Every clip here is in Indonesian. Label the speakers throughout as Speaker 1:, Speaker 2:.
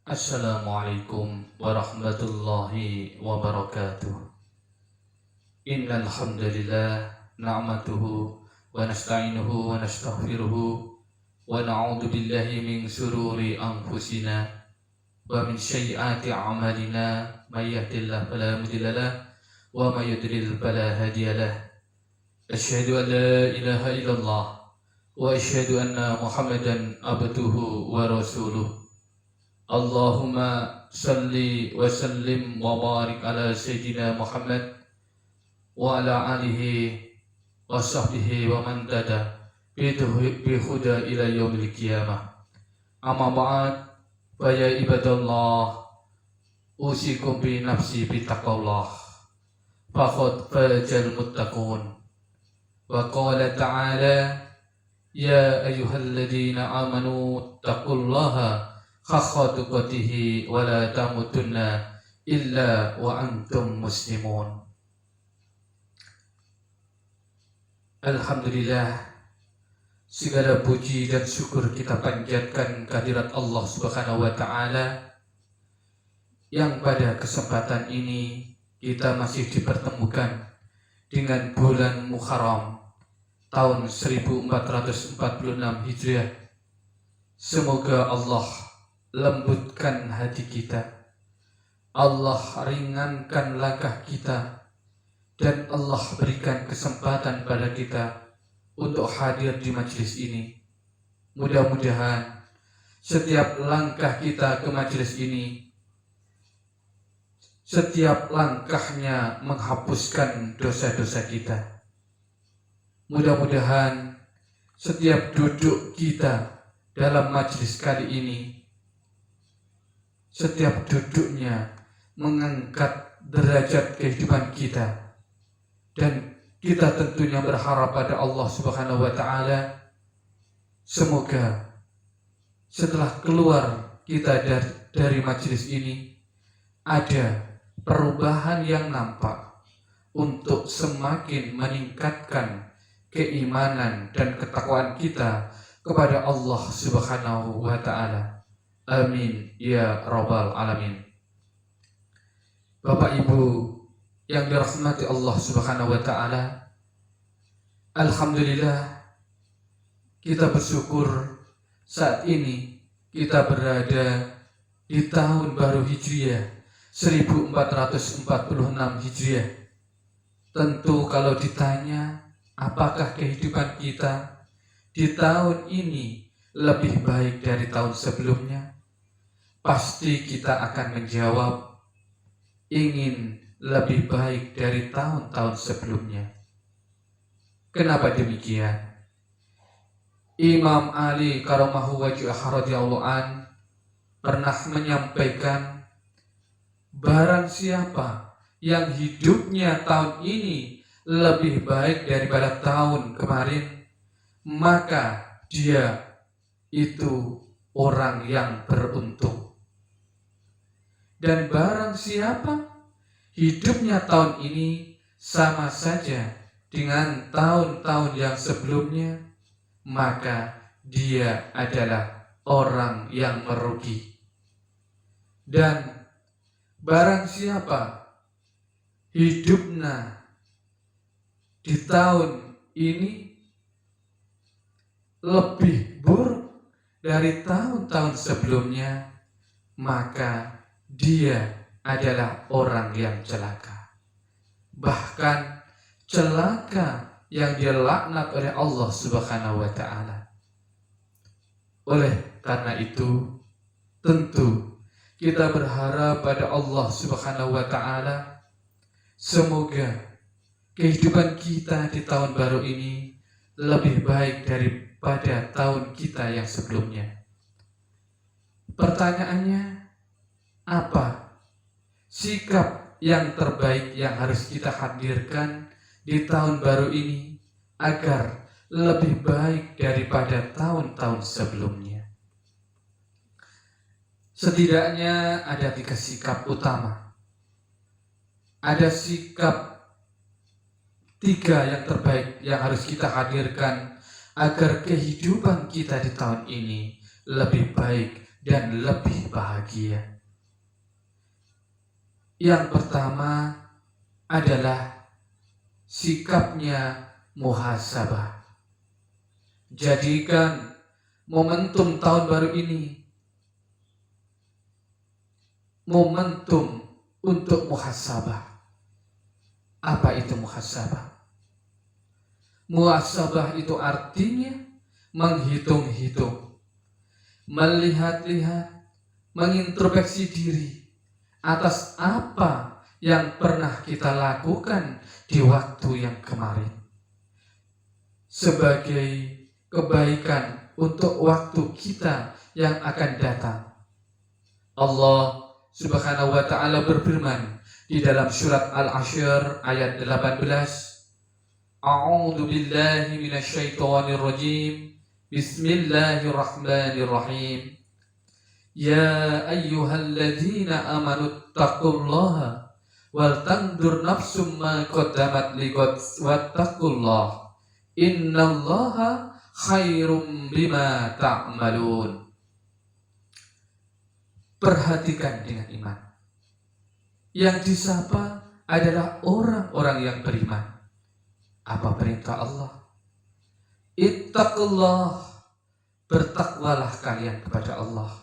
Speaker 1: Assalamualaikum warahmatullahi wabarakatuh. Innal hamdalillah na'matuhu wa nasta'inuhu wa nastaghfiruhu wa na'udzu billahi min shururi anfusina wa min sayyiati a'malina may yahdihillahu fala mudilla lahu wa may yudlil fala hadiya lahu. Asyhadu an la ilaha illallah wa asyhadu anna Muhammadan abduhu wa rasuluh. Allahumma salli wa sallim wa barik ala Sayyidina Muhammad wa ala alihi wa sahbihi wa man tada bihuda ila yaumil qiyamah. Amma ba'd, fa ya ibadallah, usikum bi nafsi bi taqwallah faqad fazal muttaqun. Wa qala ta'ala ya ayyuhalladzina amanu taqullaha haqqa tuqatih wa la tamutunna illa wa antum muslimun. Alhamdulillah, segala puji dan syukur kita panjatkan kehadirat Allah Subhanahu wa taala yang pada kesempatan ini kita masih dipertemukan dengan bulan Muharram tahun 1446 Hijriah. Semoga Allah lembutkan hati kita, Allah ringankan langkah kita, dan Allah berikan kesempatan pada kita untuk hadir di majelis ini. Mudah-mudahan setiap langkah kita ke majelis ini, setiap langkahnya menghapuskan dosa-dosa kita. Mudah-mudahan setiap duduk kita dalam majelis kali ini, setiap duduknya mengangkat derajat kehidupan kita, dan kita tentunya berharap pada Allah Subhanahu wa taala, semoga setelah keluar kita dari majelis ini ada perubahan yang nampak untuk semakin meningkatkan keimanan dan ketakwaan kita kepada Allah Subhanahu wa taala. Amin ya rabbal alamin. Bapak Ibu yang dirahmati Allah Subhanahu wa taala, alhamdulillah kita bersyukur saat ini kita berada di tahun baru Hijriah 1446 Hijriah. Tentu kalau ditanya apakah kehidupan kita di tahun ini lebih baik dari tahun sebelumnya, pasti kita akan menjawab ingin lebih baik dari tahun-tahun sebelumnya. Kenapa demikian? Imam Ali karamahu wajhah radhiyallahu an pernah menyampaikan, barang siapa yang hidupnya tahun ini lebih baik daripada tahun kemarin, maka dia itu orang yang beruntung. Dan barang siapa hidupnya tahun ini sama saja dengan tahun-tahun yang sebelumnya, maka dia adalah orang yang merugi. Dan barang siapa hidupnya di tahun ini lebih buruk dari tahun-tahun sebelumnya, maka dia adalah orang yang celaka. Bahkan celaka yang dilaknat oleh Allah Subhanahu wa taala. Oleh karena itu, tentu kita berharap pada Allah Subhanahu wa taala, semoga kehidupan kita di tahun baru ini lebih baik daripada tahun kita yang sebelumnya. Pertanyaannya, apa sikap yang terbaik yang harus kita hadirkan di tahun baru ini agar lebih baik daripada tahun-tahun sebelumnya? Setidaknya ada 3 sikap utama. Ada sikap 3 yang terbaik yang harus kita hadirkan agar kehidupan kita di tahun ini lebih baik dan lebih bahagia. Yang pertama adalah sikapnya muhasabah. Jadikan momentum tahun baru ini momentum untuk muhasabah. Apa itu muhasabah? Muhasabah itu artinya menghitung-hitung, melihat-lihat, mengintrospeksi diri atas apa yang pernah kita lakukan di waktu yang kemarin sebagai kebaikan untuk waktu kita yang akan datang. Allah Subhanahu wa ta'ala berfirman di dalam surat Al-Ashr ayat 18, A'udzu billahi minasyaitonir rajim. Bismillahirrahmanirrahim. Ya ayyuhalladzina amanu taqullaha wal tanzur nafsum ma qaddamat lighad wattaqullah innallaha khairum bima ta'malun. Perhatikan dengan iman. Yang disapa adalah orang-orang yang beriman. Apa perintah Allah? Ittaqullah, bertakwalah kalian kepada Allah.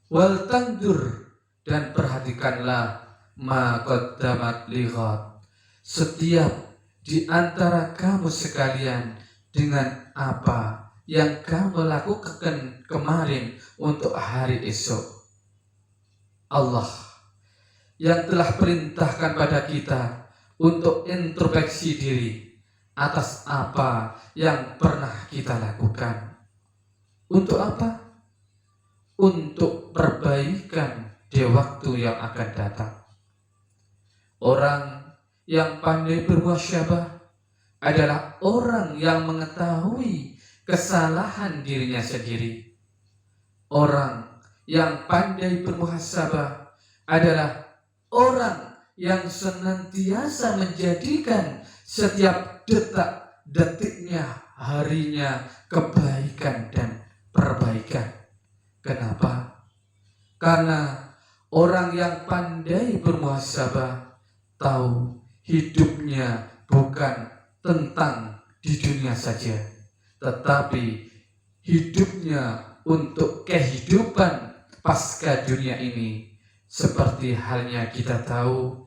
Speaker 1: Wal tanzur, dan perhatikanlah ma qaddamat lighad, setiap di antara kamu sekalian dengan apa yang kamu lakukan kemarin untuk hari esok. Allah yang telah perintahkan pada kita untuk introspeksi diri atas apa yang pernah kita lakukan. Untuk apa? Untuk perbaikan di waktu yang akan datang. Orang yang pandai bermuhasabah adalah orang yang mengetahui kesalahan dirinya sendiri. Orang yang pandai bermuhasabah adalah orang yang senantiasa menjadikan setiap detiknya, harinya kebaikan dan perbaikan. Kenapa? Karena orang yang pandai bermuhasabah tahu hidupnya bukan tentang di dunia saja, tetapi hidupnya untuk kehidupan pasca dunia ini. Seperti halnya kita tahu,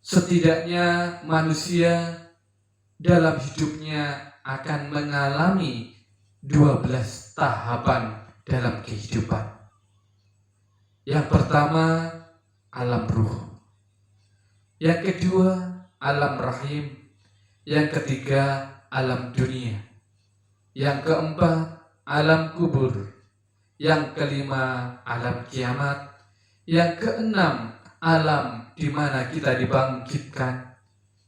Speaker 1: setidaknya manusia dalam hidupnya akan mengalami 12 tahapan dalam kehidupan. Yang pertama, alam ruh. Yang kedua, alam rahim. Yang ketiga, alam dunia. Yang keempat, alam kubur. Yang kelima, alam kiamat. Yang keenam, alam di mana kita dibangkitkan.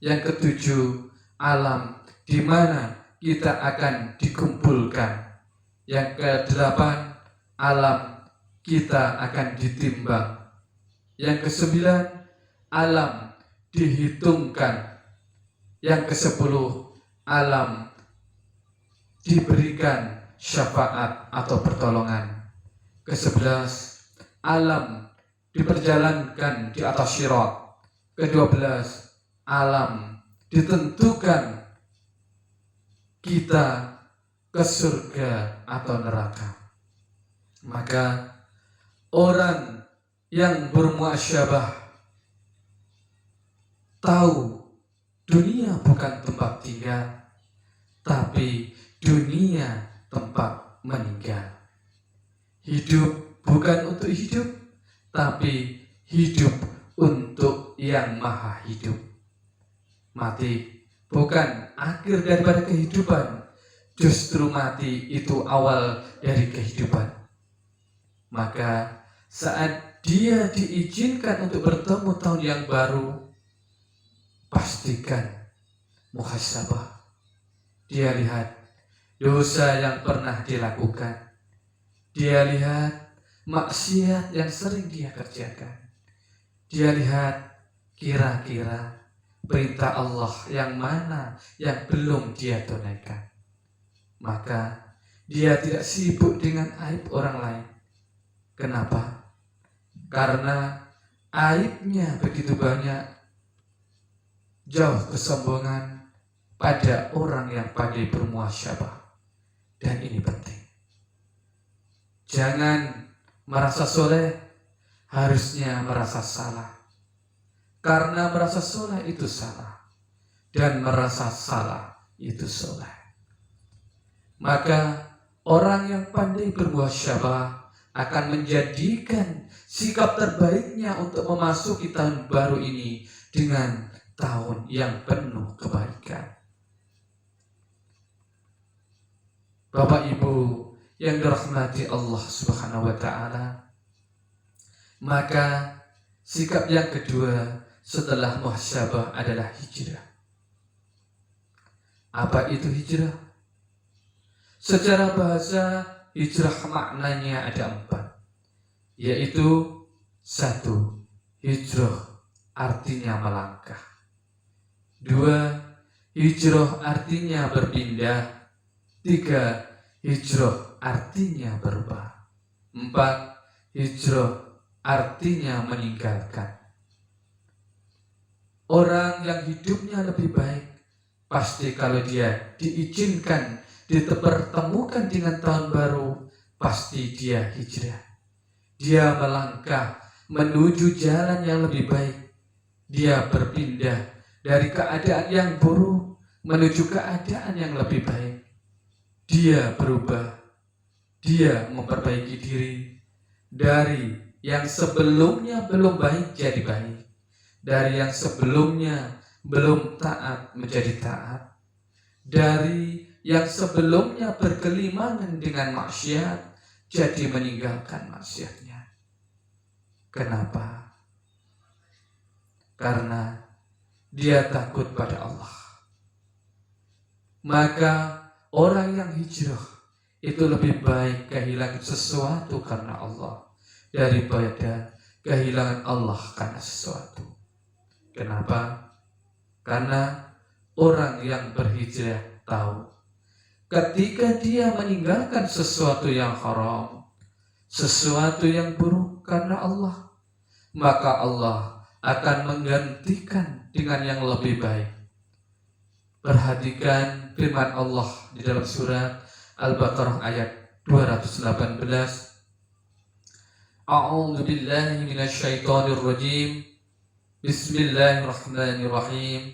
Speaker 1: Yang ketujuh, alam di mana kita akan dikumpulkan. Yang kedelapan, alam kita akan ditimbang. Yang kesembilan, alam dihitungkan. Yang kesepuluh, alam diberikan syafaat atau pertolongan. Kesebelas, alam diperjalankan di atas sirat. Ke-12, alam ditentukan kita ke surga atau neraka. Maka orang yang bermuasyabah tahu dunia bukan tempat tinggal, tapi dunia tempat meninggal. Hidup bukan untuk hidup, tapi hidup untuk yang maha hidup. Mati bukan akhir daripada kehidupan, justru mati itu awal dari kehidupan. Maka saat dia diizinkan untuk bertemu tahun yang baru, pastikan muhasabah. Dia lihat dosa yang pernah dilakukan. Dia lihat maksiat yang sering dia kerjakan. Dia lihat kira-kira perintah Allah yang mana yang belum dia tunaikan. Maka dia tidak sibuk dengan aib orang lain, Kenapa? Karena aibnya begitu banyak, jauh kesombongan pada orang yang pandai bermuasyabah. Dan ini penting. Jangan merasa soleh, harusnya merasa salah. Karena merasa soleh itu salah, dan merasa salah itu soleh. Maka orang yang pandai bermuasyabah akan menjadikan sikap terbaiknya untuk memasuki tahun baru ini dengan tahun yang penuh kebaikan. Bapak Ibu yang dirahmati Allah Subhanahu wa taala, maka sikap yang kedua setelah muhasabah adalah hijrah. Apa itu hijrah? Secara bahasa, hijrah maknanya ada 4, yaitu 1. Hijrah artinya melangkah. 2. Hijrah artinya berpindah. 3. Hijrah artinya berubah. 4. Hijrah artinya meninggalkan. Orang yang hidupnya lebih baik, pasti kalau dia diizinkan dipertemukan dengan tahun baru, pasti dia hijrah. Dia melangkah menuju jalan yang lebih baik. Dia berpindah dari keadaan yang buruk menuju keadaan yang lebih baik. Dia berubah. Dia memperbaiki diri dari yang sebelumnya belum baik jadi baik, dari yang sebelumnya belum taat menjadi taat, dari yang sebelumnya berkelimangan dengan maksiat jadi meninggalkan maksiatnya. Kenapa? Karena dia takut pada Allah. Maka orang yang hijrah itu lebih baik kehilangan sesuatu karena Allah daripada kehilangan Allah karena sesuatu. Kenapa? Karena orang yang berhijrah tahu ketika dia meninggalkan sesuatu yang haram, sesuatu yang buruk karena Allah, maka Allah akan menggantikan dengan yang lebih baik. Perhatikan firman Allah di dalam surat Al-Baqarah ayat 218. A'udzu billahi minasyaitonir rajim. Bismillahirrahmanirrahim.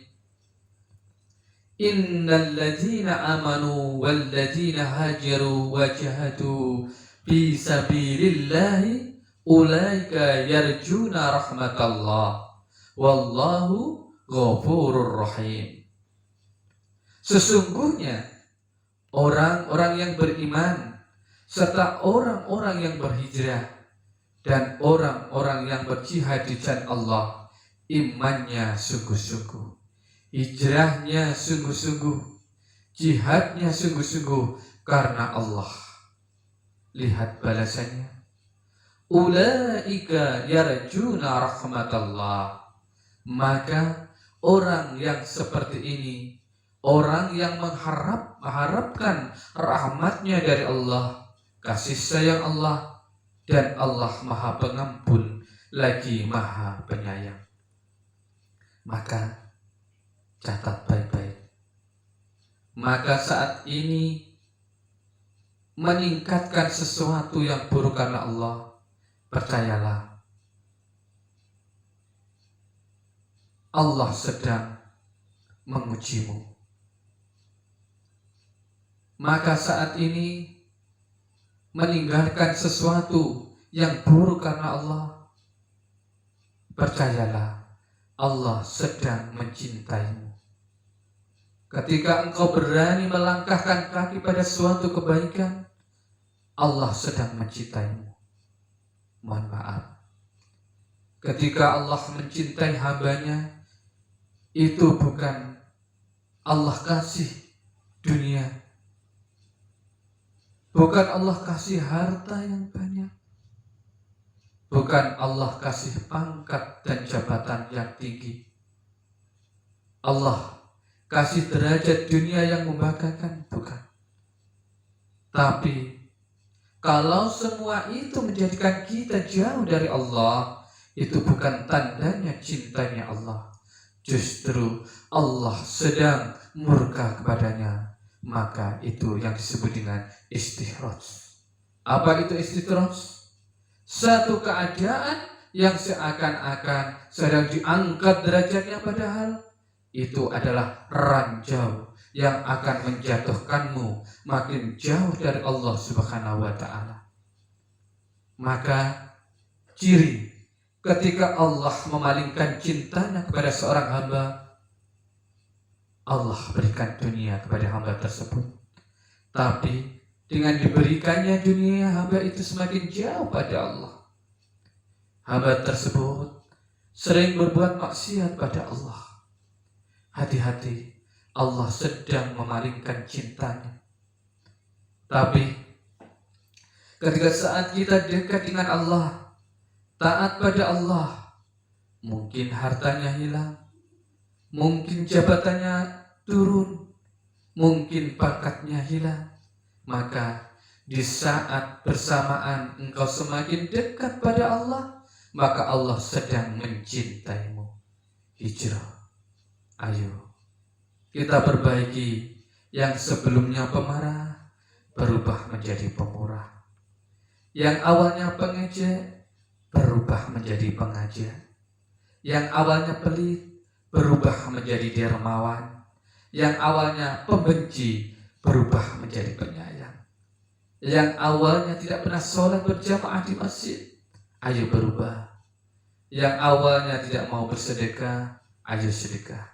Speaker 1: Innal ladzina amanu wal ladzina hajaru wa jahadu fi sabilillahi ulaika yarjuna rahmatallah wallahu ghafurur rahim. Sesungguhnya orang-orang yang beriman serta orang-orang yang berhijrah dan orang-orang yang berjihad di jalan Allah, imannya sungguh-sungguh, hijrahnya sungguh-sungguh, jihadnya sungguh-sungguh karena Allah. Lihat balasannya. Ulaika yarjuna rahmatallah. Maka orang yang seperti ini, orang yang mengharapkan rahmatnya dari Allah, kasih sayang Allah, dan Allah Maha Pengampun lagi Maha Penyayang. Maka catat baik-baik. Maka saat ini meningkatkan sesuatu yang buruk karena Allah, percayalah Allah sedang mengujimu. Maka saat ini meninggalkan sesuatu yang buruk karena Allah, percayalah Allah sedang mencintaimu. Ketika engkau berani melangkahkan kaki pada suatu kebaikan, Allah sedang mencintaimu. Mohon maaf, ketika Allah mencintai hambanya, itu bukan Allah kasih dunia, bukan Allah kasih harta yang banyak, bukan Allah kasih pangkat dan jabatan yang tinggi. Allah kasih derajat dunia yang membanggakan, bukan. Tapi Kalau semua itu menjadikan kita jauh dari Allah, itu bukan tandanya cintanya Allah. Justru Allah sedang murka kepadanya. Maka itu yang disebut dengan istighraj. Apa itu istighraj? Satu keadaan yang seakan-akan sedang diangkat derajatnya, padahal itu adalah ranjau yang akan menjatuhkanmu makin jauh dari Allah Subhanahu wa ta'ala. Maka ciri ketika Allah memalingkan cintanya kepada seorang hamba, Allah berikan dunia kepada hamba tersebut. Tapi dengan diberikannya dunia, hamba itu semakin jauh pada Allah. Hamba tersebut sering berbuat maksiat pada Allah. Hati-hati, Allah sedang memalingkan cintanya. Tapi ketika saat kita dekat dengan Allah, taat pada Allah, mungkin hartanya hilang, mungkin jabatannya turun, mungkin pangkatnya hilang. Maka di saat bersamaan engkau semakin dekat pada Allah, maka Allah sedang mencintaimu. Hijrah. Ayo kita perbaiki yang sebelumnya pemarah berubah menjadi pemurah, yang awalnya pengejek berubah menjadi pengajak, yang awalnya pelit berubah menjadi dermawan, yang awalnya pembenci berubah menjadi penyayang, yang awalnya tidak pernah sholat berjamaah di masjid, ayo berubah, yang awalnya tidak mau bersedekah, ayo sedekah.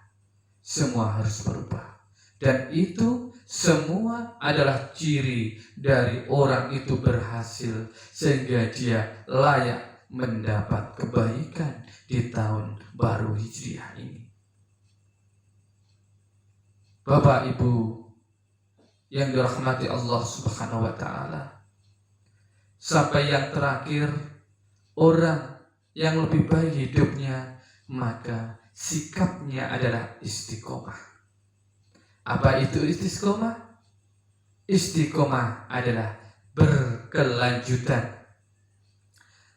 Speaker 1: Semua harus berubah. Dan itu semua adalah ciri dari orang itu berhasil, sehingga dia layak mendapat kebaikan di tahun baru Hijriah ini. Bapak Ibu yang dirahmati Allah Subhanahu wa ta'ala, sampai yang terakhir, orang yang lebih baik hidupnya, maka sikapnya adalah istiqomah. Apa itu istiqomah? Istiqomah adalah berkelanjutan.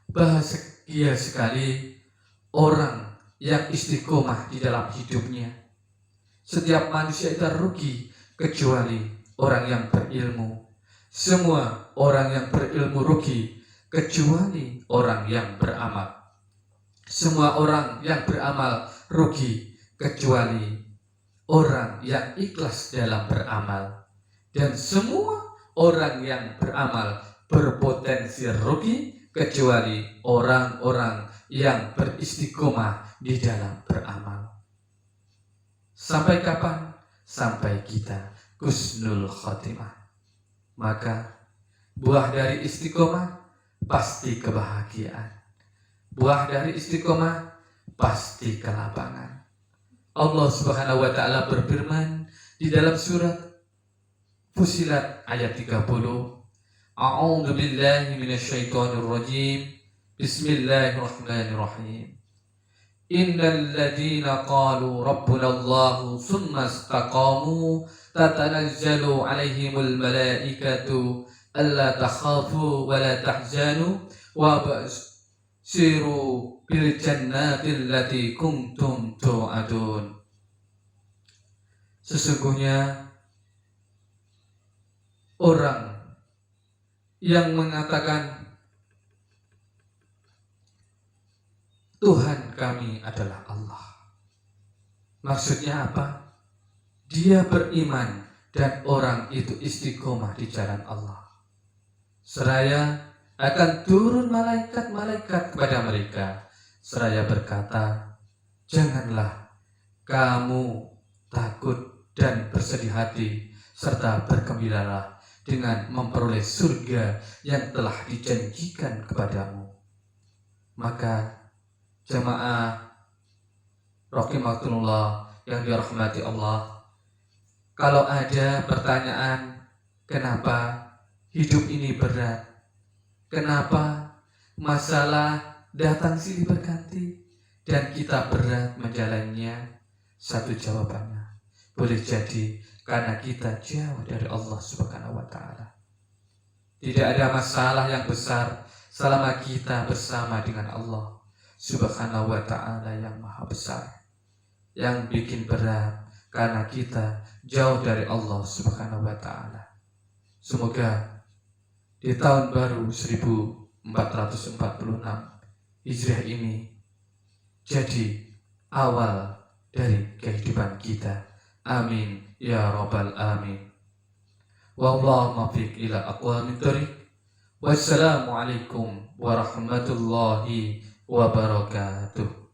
Speaker 1: Bahagia sekali orang yang istiqomah di dalam hidupnya. Setiap manusia itu rugi kecuali orang yang berilmu. Semua orang yang berilmu rugi kecuali orang yang beramal. Semua orang yang beramal rugi kecuali orang yang ikhlas dalam beramal. Dan semua orang yang beramal berpotensi rugi kecuali orang-orang yang beristiqomah di dalam beramal. Sampai kapan? Sampai kita husnul khotimah. Maka buah dari istiqomah pasti kebahagiaan. Buah dari istiqomah pasti kelapangan. Allah Subhanahu wa ta'ala berfirman di dalam surat Fussilat ayat 30. A'udzu billahi minasyaitonir rajim. Bismillahirrahmanirrahim. Innal ladzina qalu rabbuna Allah tsumma istaqamu tatanazzalu 'alaihimul malaikatu alla takhafu wa la tahzanu wa siru bil jannatil lati kuntum tu'adun. Sesungguhnya orang yang mengatakan Tuhan kami adalah Allah, maksudnya apa? Dia beriman dan orang itu istiqomah di jalan Allah. Seraya akan turun malaikat-malaikat kepada mereka. Seraya berkata, janganlah kamu takut dan bersedih hati, serta bergembiralah dengan memperoleh surga yang telah dijanjikan kepadamu. Maka jamaah rahimakumullah yang dirahmati Allah, kalau ada pertanyaan, kenapa hidup ini berat? Kenapa masalah datang silih berganti dan kita berat menjalannya? Satu jawabannya, boleh jadi karena kita jauh dari Allah Subhanahu wa ta'ala. Tidak ada masalah yang besar selama kita bersama dengan Allah Subhanahu wa ta'ala yang maha besar. Yang bikin berat karena kita jauh dari Allah Subhanahu wa ta'ala. Semoga di tahun baru 1446 Hijriah ini jadi awal dari kehidupan kita. Amin ya rabbal amin. Wallahu muwaffiq ila aqwamit thoriq. Wassalamualaikum warahmatullahi wabarakatuh.